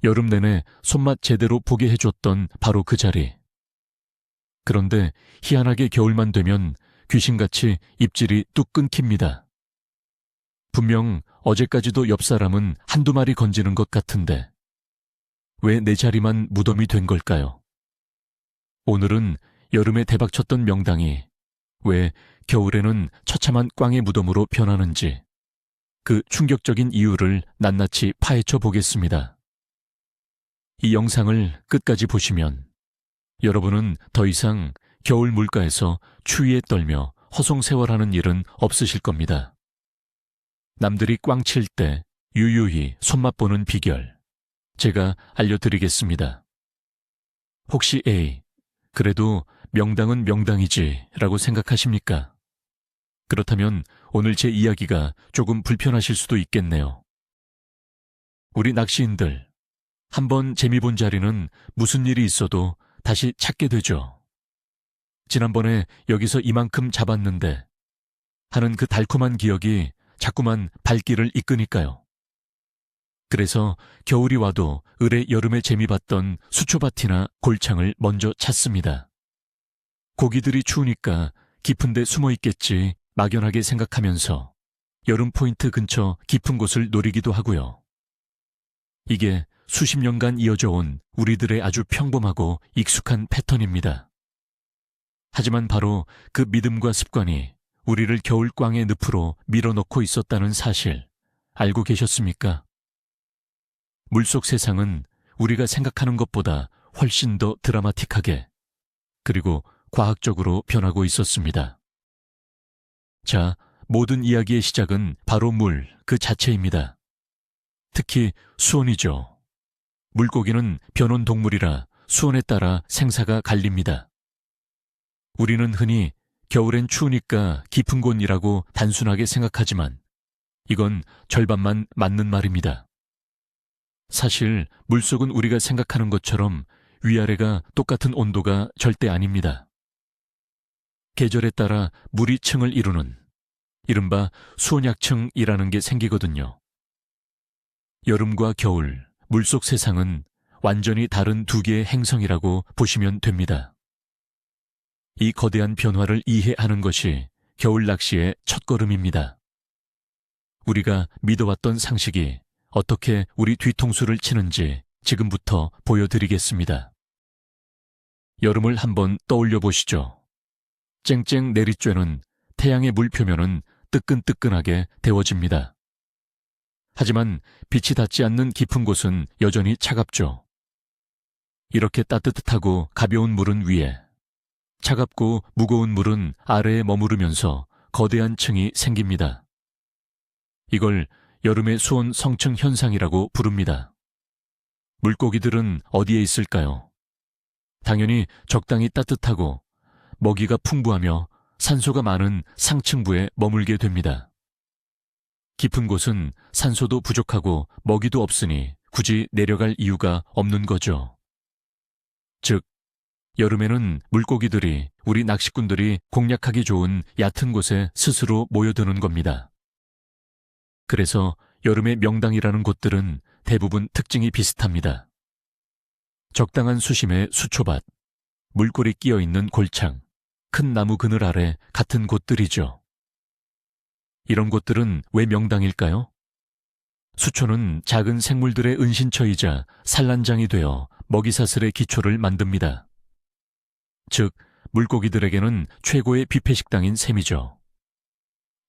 여름 내내 손맛 제대로 보게 해줬던 바로 그 자리. 그런데 희한하게 겨울만 되면 귀신같이 입질이 뚝 끊깁니다. 분명 어제까지도 옆 사람은 한두 마리 건지는 것 같은데 왜 내 자리만 무덤이 된 걸까요? 오늘은 여름에 대박쳤던 명당이 왜 겨울에는 처참한 꽝의 무덤으로 변하는지 그 충격적인 이유를 낱낱이 파헤쳐 보겠습니다. 이 영상을 끝까지 보시면 여러분은 더 이상 겨울 물가에서 추위에 떨며 허송세월하는 일은 없으실 겁니다. 남들이 꽝칠 때 유유히 손맛 보는 비결 제가 알려드리겠습니다. 혹시 에이, 그래도 명당은 명당이지 라고 생각하십니까? 그렇다면 오늘 제 이야기가 조금 불편하실 수도 있겠네요. 우리 낚시인들, 한번 재미 본 자리는 무슨 일이 있어도 다시 찾게 되죠. 지난번에 여기서 이만큼 잡았는데 하는 그 달콤한 기억이 자꾸만 발길을 이끄니까요. 그래서 겨울이 와도 을의 여름에 재미 봤던 수초밭이나 골창을 먼저 찾습니다. 고기들이 추우니까 깊은 데 숨어 있겠지 막연하게 생각하면서 여름 포인트 근처 깊은 곳을 노리기도 하고요. 이게 수십 년간 이어져 온 우리들의 아주 평범하고 익숙한 패턴입니다. 하지만 바로 그 믿음과 습관이 우리를 겨울꽝의 늪으로 밀어넣고 있었다는 사실 알고 계셨습니까? 물속 세상은 우리가 생각하는 것보다 훨씬 더 드라마틱하게 그리고 과학적으로 변하고 있었습니다. 자, 모든 이야기의 시작은 바로 물 그 자체입니다. 특히 수온이죠. 물고기는 변온 동물이라 수온에 따라 생사가 갈립니다. 우리는 흔히 겨울엔 추우니까 깊은 곳이라고 단순하게 생각하지만 이건 절반만 맞는 말입니다. 사실 물속은 우리가 생각하는 것처럼 위아래가 똑같은 온도가 절대 아닙니다. 계절에 따라 물이 층을 이루는 이른바 수온약층이라는 게 생기거든요. 여름과 겨울, 물속 세상은 완전히 다른 두 개의 행성이라고 보시면 됩니다. 이 거대한 변화를 이해하는 것이 겨울 낚시의 첫걸음입니다. 우리가 믿어왔던 상식이 어떻게 우리 뒤통수를 치는지 지금부터 보여드리겠습니다. 여름을 한번 떠올려 보시죠. 쨍쨍 내리쬐는 태양의 물 표면은 뜨끈뜨끈하게 데워집니다. 하지만 빛이 닿지 않는 깊은 곳은 여전히 차갑죠. 이렇게 따뜻하고 가벼운 물은 위에, 차갑고 무거운 물은 아래에 머무르면서 거대한 층이 생깁니다. 이걸 여름의 수온 성층 현상이라고 부릅니다. 물고기들은 어디에 있을까요? 당연히 적당히 따뜻하고 먹이가 풍부하며 산소가 많은 상층부에 머물게 됩니다. 깊은 곳은 산소도 부족하고 먹이도 없으니 굳이 내려갈 이유가 없는 거죠. 즉, 여름에는 물고기들이 우리 낚시꾼들이 공략하기 좋은 얕은 곳에 스스로 모여드는 겁니다. 그래서 여름의 명당이라는 곳들은 대부분 특징이 비슷합니다. 적당한 수심의 수초밭, 물골이 끼어있는 골창, 큰 나무 그늘 아래 같은 곳들이죠. 이런 곳들은 왜 명당일까요? 수초는 작은 생물들의 은신처이자 산란장이 되어 먹이사슬의 기초를 만듭니다. 즉, 물고기들에게는 최고의 뷔페 식당인 셈이죠.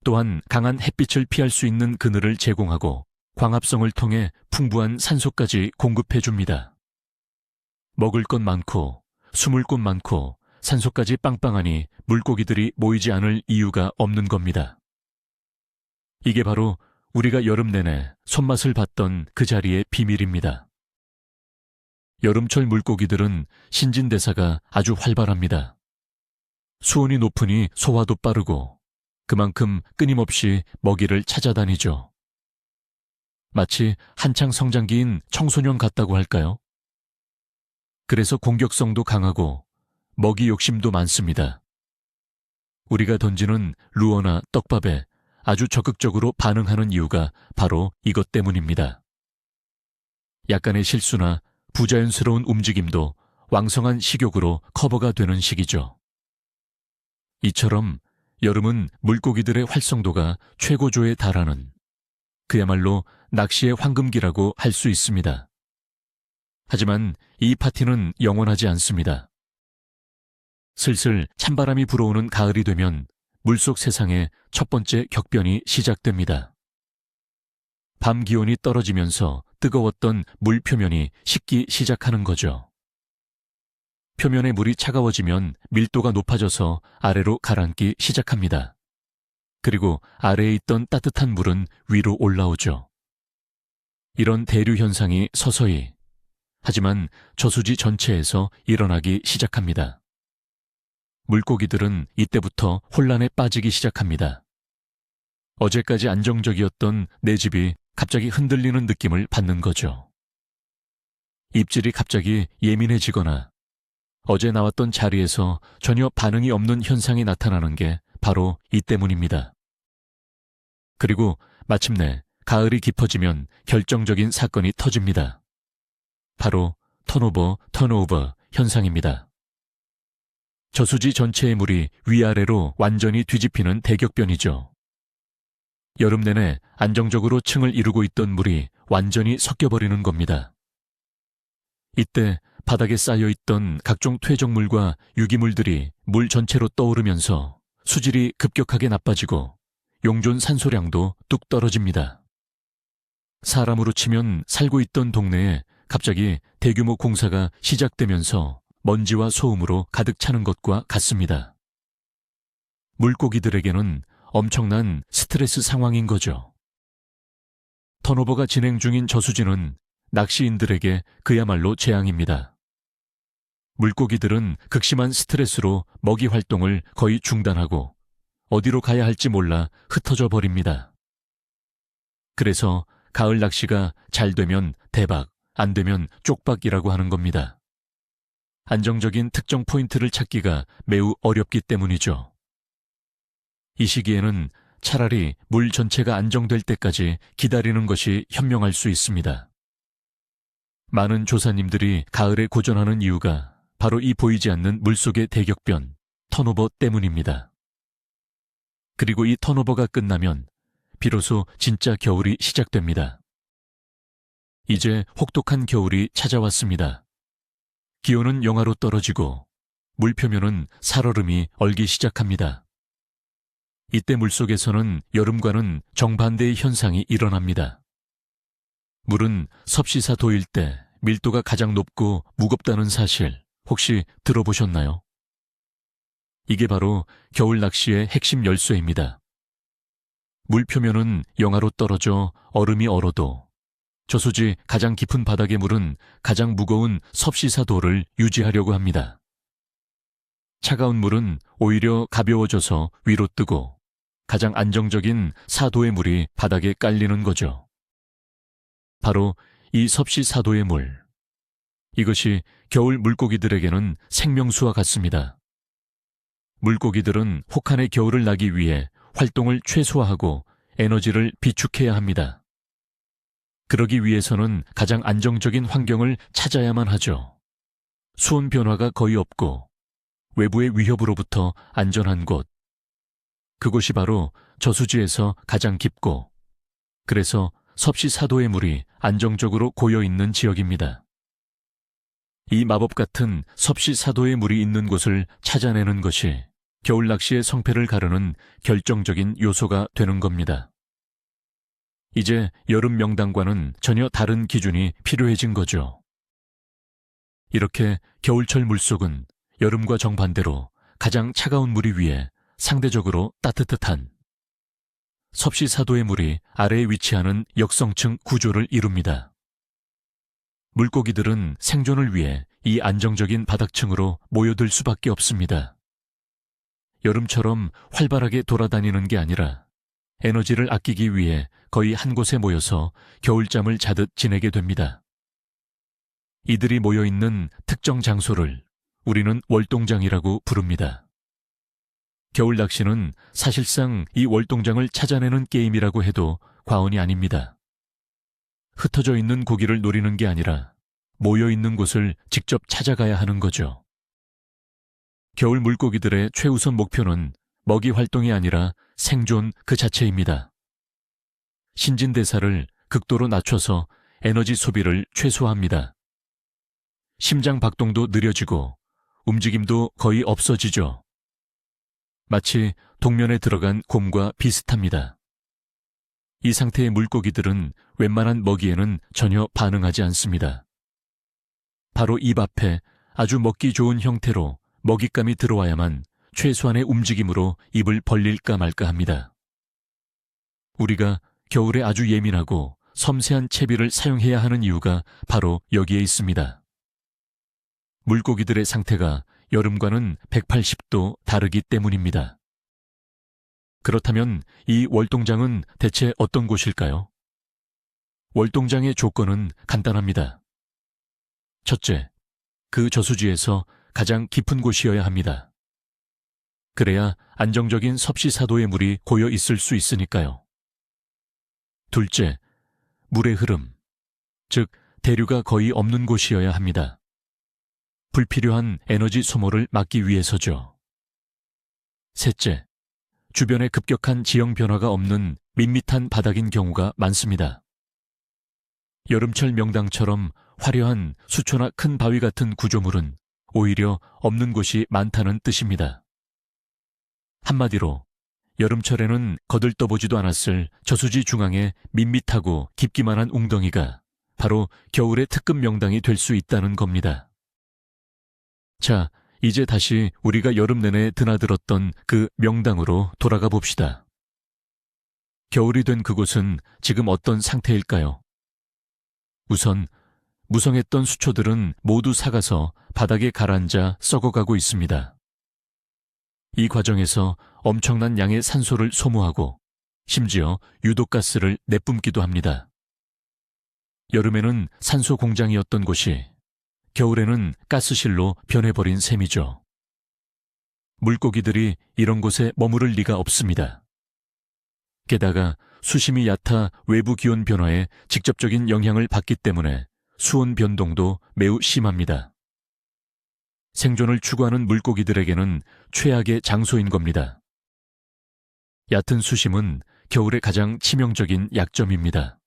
또한 강한 햇빛을 피할 수 있는 그늘을 제공하고 광합성을 통해 풍부한 산소까지 공급해줍니다. 먹을 것 많고 숨을 곳 많고 산소까지 빵빵하니 물고기들이 모이지 않을 이유가 없는 겁니다. 이게 바로 우리가 여름 내내 손맛을 봤던 그 자리의 비밀입니다. 여름철 물고기들은 신진대사가 아주 활발합니다. 수온이 높으니 소화도 빠르고 그만큼 끊임없이 먹이를 찾아다니죠. 마치 한창 성장기인 청소년 같다고 할까요? 그래서 공격성도 강하고 먹이 욕심도 많습니다. 우리가 던지는 루어나 떡밥에 아주 적극적으로 반응하는 이유가 바로 이것 때문입니다. 약간의 실수나 부자연스러운 움직임도 왕성한 식욕으로 커버가 되는 시기죠. 이처럼 여름은 물고기들의 활성도가 최고조에 달하는 그야말로 낚시의 황금기라고 할 수 있습니다. 하지만 이 파티는 영원하지 않습니다. 슬슬 찬바람이 불어오는 가을이 되면 물속 세상의 첫 번째 격변이 시작됩니다. 밤 기온이 떨어지면서 뜨거웠던 물 표면이 식기 시작하는 거죠. 표면의 물이 차가워지면 밀도가 높아져서 아래로 가라앉기 시작합니다. 그리고 아래에 있던 따뜻한 물은 위로 올라오죠. 이런 대류 현상이 서서히, 하지만 저수지 전체에서 일어나기 시작합니다. 물고기들은 이때부터 혼란에 빠지기 시작합니다. 어제까지 안정적이었던 내 집이 갑자기 흔들리는 느낌을 받는 거죠. 입질이 갑자기 예민해지거나 어제 나왔던 자리에서 전혀 반응이 없는 현상이 나타나는 게 바로 이 때문입니다. 그리고 마침내 가을이 깊어지면 결정적인 사건이 터집니다. 바로 턴오버 현상입니다. 저수지 전체의 물이 위아래로 완전히 뒤집히는 대격변이죠. 여름 내내 안정적으로 층을 이루고 있던 물이 완전히 섞여버리는 겁니다. 이때 바닥에 쌓여있던 각종 퇴적물과 유기물들이 물 전체로 떠오르면서 수질이 급격하게 나빠지고 용존 산소량도 뚝 떨어집니다. 사람으로 치면 살고 있던 동네에 갑자기 대규모 공사가 시작되면서 먼지와 소음으로 가득 차는 것과 같습니다. 물고기들에게는 엄청난 스트레스 상황인 거죠. 턴오버가 진행 중인 저수지는 낚시인들에게 그야말로 재앙입니다. 물고기들은 극심한 스트레스로 먹이 활동을 거의 중단하고 어디로 가야 할지 몰라 흩어져 버립니다. 그래서 가을 낚시가 잘 되면 대박, 안 되면 쪽박이라고 하는 겁니다. 안정적인 특정 포인트를 찾기가 매우 어렵기 때문이죠. 이 시기에는 차라리 물 전체가 안정될 때까지 기다리는 것이 현명할 수 있습니다. 많은 조사님들이 가을에 고전하는 이유가 바로 이 보이지 않는 물속의 대격변, 턴오버 때문입니다. 그리고 이 턴오버가 끝나면 비로소 진짜 겨울이 시작됩니다. 이제 혹독한 겨울이 찾아왔습니다. 기온은 영하로 떨어지고 물표면은 살얼음이 얼기 시작합니다. 이때 물속에서는 여름과는 정반대의 현상이 일어납니다. 물은 섭씨사 도일 때 밀도가 가장 높고 무겁다는 사실 혹시 들어보셨나요? 이게 바로 겨울 낚시의 핵심 열쇠입니다. 물 표면은 영하로 떨어져 얼음이 얼어도 저수지 가장 깊은 바닥의 물은 가장 무거운 섭씨사도를 유지하려고 합니다. 차가운 물은 오히려 가벼워져서 위로 뜨고 가장 안정적인 사도의 물이 바닥에 깔리는 거죠. 바로 이 섭씨사도의 물. 이것이 겨울 물고기들에게는 생명수와 같습니다. 물고기들은 혹한의 겨울을 나기 위해 활동을 최소화하고 에너지를 비축해야 합니다. 그러기 위해서는 가장 안정적인 환경을 찾아야만 하죠. 수온 변화가 거의 없고 외부의 위협으로부터 안전한 곳. 그곳이 바로 저수지에서 가장 깊고 그래서 섭씨사도의 물이 안정적으로 고여있는 지역입니다. 이 마법 같은 섭씨사도의 물이 있는 곳을 찾아내는 것이 겨울 낚시의 성패를 가르는 결정적인 요소가 되는 겁니다. 이제 여름 명당과는 전혀 다른 기준이 필요해진 거죠. 이렇게 겨울철 물속은 여름과 정반대로 가장 차가운 물이 위에 상대적으로 따뜻한 섭씨사도의 물이 아래에 위치하는 역성층 구조를 이룹니다. 물고기들은 생존을 위해 이 안정적인 바닥층으로 모여들 수밖에 없습니다. 여름처럼 활발하게 돌아다니는 게 아니라 에너지를 아끼기 위해 거의 한 곳에 모여서 겨울잠을 자듯 지내게 됩니다. 이들이 모여있는 특정 장소를 우리는 월동장이라고 부릅니다. 겨울 낚시는 사실상 이 월동장을 찾아내는 게임이라고 해도 과언이 아닙니다. 흩어져 있는 고기를 노리는 게 아니라 모여 있는 곳을 직접 찾아가야 하는 거죠. 겨울 물고기들의 최우선 목표는 먹이 활동이 아니라 생존 그 자체입니다. 신진대사를 극도로 낮춰서 에너지 소비를 최소화합니다. 심장 박동도 느려지고 움직임도 거의 없어지죠. 마치 동면에 들어간 곰과 비슷합니다. 이 상태의 물고기들은 웬만한 먹이에는 전혀 반응하지 않습니다. 바로 입 앞에 아주 먹기 좋은 형태로 먹잇감이 들어와야만 최소한의 움직임으로 입을 벌릴까 말까 합니다. 우리가 겨울에 아주 예민하고 섬세한 채비를 사용해야 하는 이유가 바로 여기에 있습니다. 물고기들의 상태가 여름과는 180도 다르기 때문입니다. 그렇다면 이 월동장은 대체 어떤 곳일까요? 월동장의 조건은 간단합니다. 첫째, 그 저수지에서 가장 깊은 곳이어야 합니다. 그래야 안정적인 섭씨사도의 물이 고여 있을 수 있으니까요. 둘째, 물의 흐름, 즉 대류가 거의 없는 곳이어야 합니다. 불필요한 에너지 소모를 막기 위해서죠. 셋째, 주변에 급격한 지형 변화가 없는 밋밋한 바닥인 경우가 많습니다. 여름철 명당처럼 화려한 수초나 큰 바위 같은 구조물은 오히려 없는 곳이 많다는 뜻입니다. 한마디로 여름철에는 거들떠보지도 않았을 저수지 중앙에 밋밋하고 깊기만 한 웅덩이가 바로 겨울의 특급 명당이 될 수 있다는 겁니다. 자, 이제 다시 우리가 여름 내내 드나들었던 그 명당으로 돌아가 봅시다. 겨울이 된 그곳은 지금 어떤 상태일까요? 우선 무성했던 수초들은 모두 삭아서 바닥에 가라앉아 썩어가고 있습니다. 이 과정에서 엄청난 양의 산소를 소모하고 심지어 유독가스를 내뿜기도 합니다. 여름에는 산소 공장이었던 곳이 겨울에는 가스실로 변해버린 셈이죠. 물고기들이 이런 곳에 머무를 리가 없습니다. 게다가 수심이 얕아 외부 기온 변화에 직접적인 영향을 받기 때문에 수온 변동도 매우 심합니다. 생존을 추구하는 물고기들에게는 최악의 장소인 겁니다. 얕은 수심은 겨울의 가장 치명적인 약점입니다.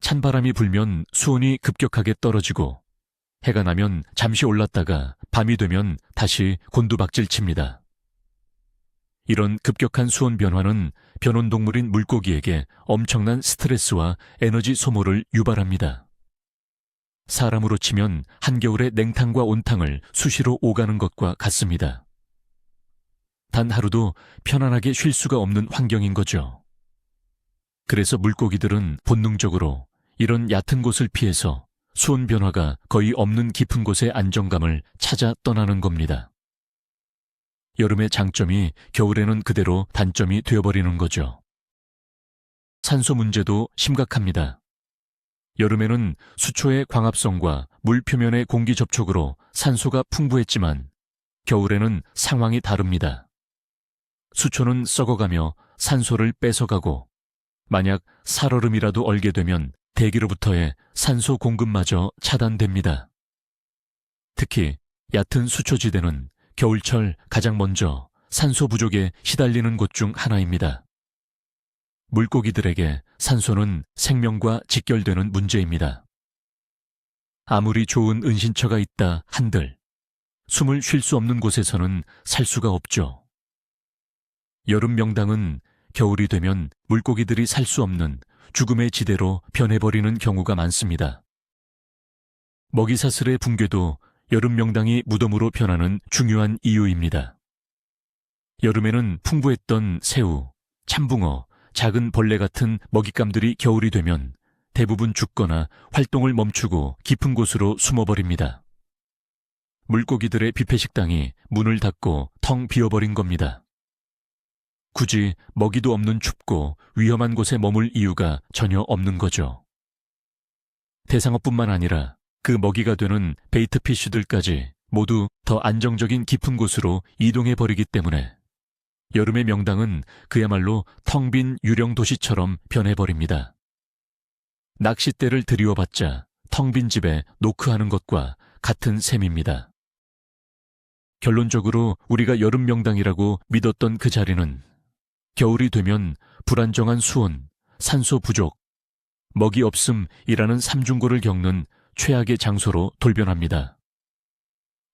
찬바람이 불면 수온이 급격하게 떨어지고 해가 나면 잠시 올랐다가 밤이 되면 다시 곤두박질칩니다. 이런 급격한 수온 변화는 변온동물인 물고기에게 엄청난 스트레스와 에너지 소모를 유발합니다. 사람으로 치면 한겨울의 냉탕과 온탕을 수시로 오가는 것과 같습니다. 단 하루도 편안하게 쉴 수가 없는 환경인 거죠. 그래서 물고기들은 본능적으로 이런 얕은 곳을 피해서 수온 변화가 거의 없는 깊은 곳의 안정감을 찾아 떠나는 겁니다. 여름의 장점이 겨울에는 그대로 단점이 되어버리는 거죠. 산소 문제도 심각합니다. 여름에는 수초의 광합성과 물 표면의 공기 접촉으로 산소가 풍부했지만 겨울에는 상황이 다릅니다. 수초는 썩어가며 산소를 뺏어가고 만약 살얼음이라도 얼게 되면 대기로부터의 산소 공급마저 차단됩니다. 특히 얕은 수초지대는 겨울철 가장 먼저 산소 부족에 시달리는 곳 중 하나입니다. 물고기들에게 산소는 생명과 직결되는 문제입니다. 아무리 좋은 은신처가 있다 한들 숨을 쉴 수 없는 곳에서는 살 수가 없죠. 여름 명당은 겨울이 되면 물고기들이 살 수 없는 죽음의 지대로 변해버리는 경우가 많습니다. 먹이사슬의 붕괴도 여름 명당이 무덤으로 변하는 중요한 이유입니다. 여름에는 풍부했던 새우, 참붕어, 작은 벌레 같은 먹잇감들이 겨울이 되면 대부분 죽거나 활동을 멈추고 깊은 곳으로 숨어버립니다. 물고기들의 뷔페 식당이 문을 닫고 텅 비어버린 겁니다. 굳이 먹이도 없는 춥고 위험한 곳에 머물 이유가 전혀 없는 거죠. 대상어뿐만 아니라 그 먹이가 되는 베이트피쉬들까지 모두 더 안정적인 깊은 곳으로 이동해버리기 때문에 여름의 명당은 그야말로 텅 빈 유령 도시처럼 변해버립니다. 낚싯대를 들이워봤자 텅 빈 집에 노크하는 것과 같은 셈입니다. 결론적으로 우리가 여름 명당이라고 믿었던 그 자리는 겨울이 되면 불안정한 수온, 산소 부족, 먹이 없음이라는 삼중고를 겪는 최악의 장소로 돌변합니다.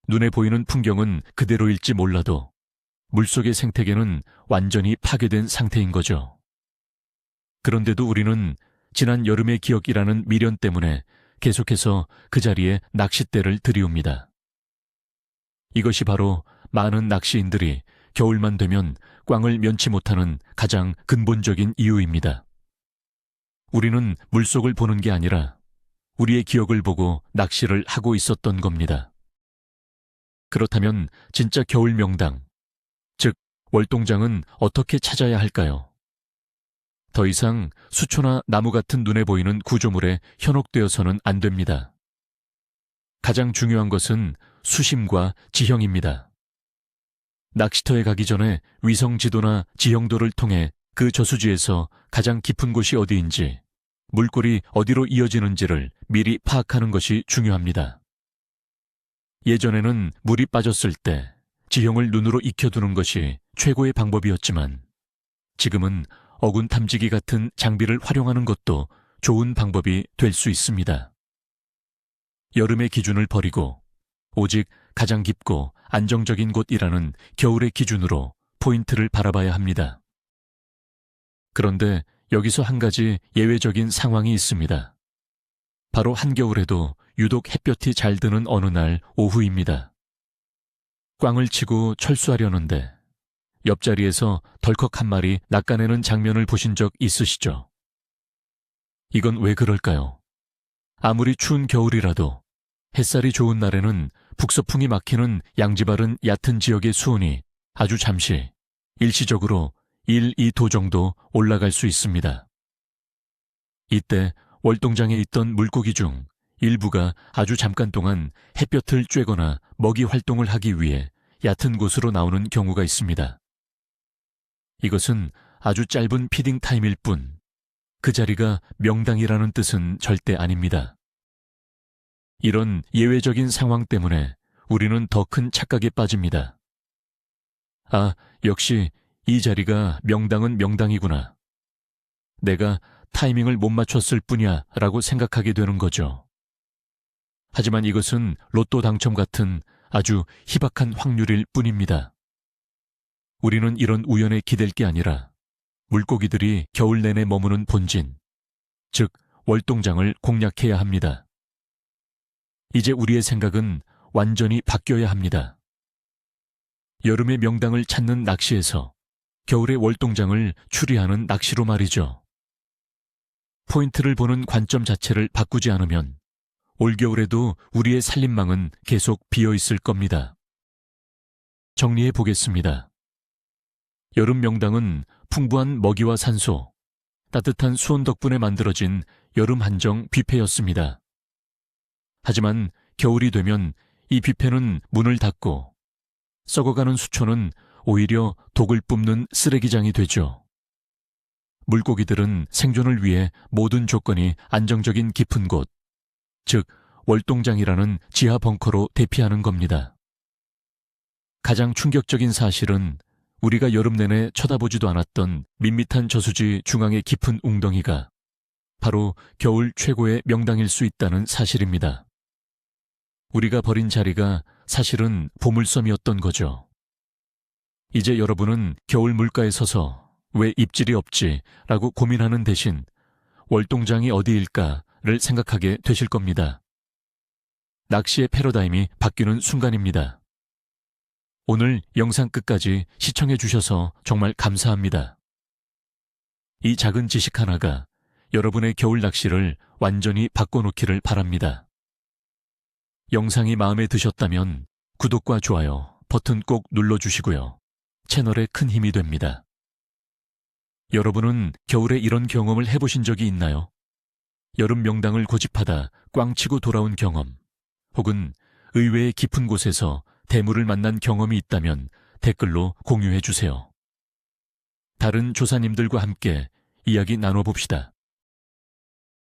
눈에 보이는 풍경은 그대로일지 몰라도 물속의 생태계는 완전히 파괴된 상태인 거죠. 그런데도 우리는 지난 여름의 기억이라는 미련 때문에 계속해서 그 자리에 낚싯대를 들이웁니다. 이것이 바로 많은 낚시인들이 겨울만 되면 꽝을 면치 못하는 가장 근본적인 이유입니다. 우리는 물속을 보는 게 아니라 우리의 기억을 보고 낚시를 하고 있었던 겁니다. 그렇다면 진짜 겨울 명당, 즉 월동장은 어떻게 찾아야 할까요? 더 이상 수초나 나무 같은 눈에 보이는 구조물에 현혹되어서는 안 됩니다. 가장 중요한 것은 수심과 지형입니다. 낚시터에 가기 전에 위성 지도나 지형도를 통해 그 저수지에서 가장 깊은 곳이 어디인지, 물골이 어디로 이어지는지를 미리 파악하는 것이 중요합니다. 예전에는 물이 빠졌을 때 지형을 눈으로 익혀두는 것이 최고의 방법이었지만 지금은 어군 탐지기 같은 장비를 활용하는 것도 좋은 방법이 될 수 있습니다. 여름의 기준을 버리고 오직 가장 깊고 안정적인 곳이라는 겨울의 기준으로 포인트를 바라봐야 합니다. 그런데 여기서 한 가지 예외적인 상황이 있습니다. 바로 한겨울에도 유독 햇볕이 잘 드는 어느 날 오후입니다. 꽝을 치고 철수하려는데 옆자리에서 덜컥 한 마리 낚아내는 장면을 보신 적 있으시죠? 이건 왜 그럴까요? 아무리 추운 겨울이라도 햇살이 좋은 날에는 북서풍이 막히는 양지바른 얕은 지역의 수온이 아주 잠시, 일시적으로 1, 2도 정도 올라갈 수 있습니다. 이때 월동장에 있던 물고기 중 일부가 아주 잠깐 동안 햇볕을 쬐거나 먹이 활동을 하기 위해 얕은 곳으로 나오는 경우가 있습니다. 이것은 아주 짧은 피딩 타임일 뿐, 그 자리가 명당이라는 뜻은 절대 아닙니다. 이런 예외적인 상황 때문에 우리는 더 큰 착각에 빠집니다. 아, 역시 이 자리가 명당은 명당이구나. 내가 타이밍을 못 맞췄을 뿐이야 라고 생각하게 되는 거죠. 하지만 이것은 로또 당첨 같은 아주 희박한 확률일 뿐입니다. 우리는 이런 우연에 기댈 게 아니라 물고기들이 겨울 내내 머무는 본진, 즉 월동장을 공략해야 합니다. 이제 우리의 생각은 완전히 바뀌어야 합니다. 여름의 명당을 찾는 낚시에서 겨울의 월동장을 추리하는 낚시로 말이죠. 포인트를 보는 관점 자체를 바꾸지 않으면 올겨울에도 우리의 살림망은 계속 비어있을 겁니다. 정리해 보겠습니다. 여름 명당은 풍부한 먹이와 산소, 따뜻한 수온 덕분에 만들어진 여름 한정 뷔페였습니다. 하지만 겨울이 되면 이 뷔페는 문을 닫고 썩어가는 수초는 오히려 독을 뿜는 쓰레기장이 되죠. 물고기들은 생존을 위해 모든 조건이 안정적인 깊은 곳, 즉 월동장이라는 지하 벙커로 대피하는 겁니다. 가장 충격적인 사실은 우리가 여름 내내 쳐다보지도 않았던 밋밋한 저수지 중앙의 깊은 웅덩이가 바로 겨울 최고의 명당일 수 있다는 사실입니다. 우리가 버린 자리가 사실은 보물섬이었던 거죠. 이제 여러분은 겨울 물가에 서서 왜 입질이 없지? 라고 고민하는 대신 월동장이 어디일까를 생각하게 되실 겁니다. 낚시의 패러다임이 바뀌는 순간입니다. 오늘 영상 끝까지 시청해 주셔서 정말 감사합니다. 이 작은 지식 하나가 여러분의 겨울 낚시를 완전히 바꿔놓기를 바랍니다. 영상이 마음에 드셨다면 구독과 좋아요 버튼 꼭 눌러주시고요. 채널에 큰 힘이 됩니다. 여러분은 겨울에 이런 경험을 해보신 적이 있나요? 여름 명당을 고집하다 꽝치고 돌아온 경험, 혹은 의외의 깊은 곳에서 대물을 만난 경험이 있다면 댓글로 공유해 주세요. 다른 조사님들과 함께 이야기 나눠봅시다.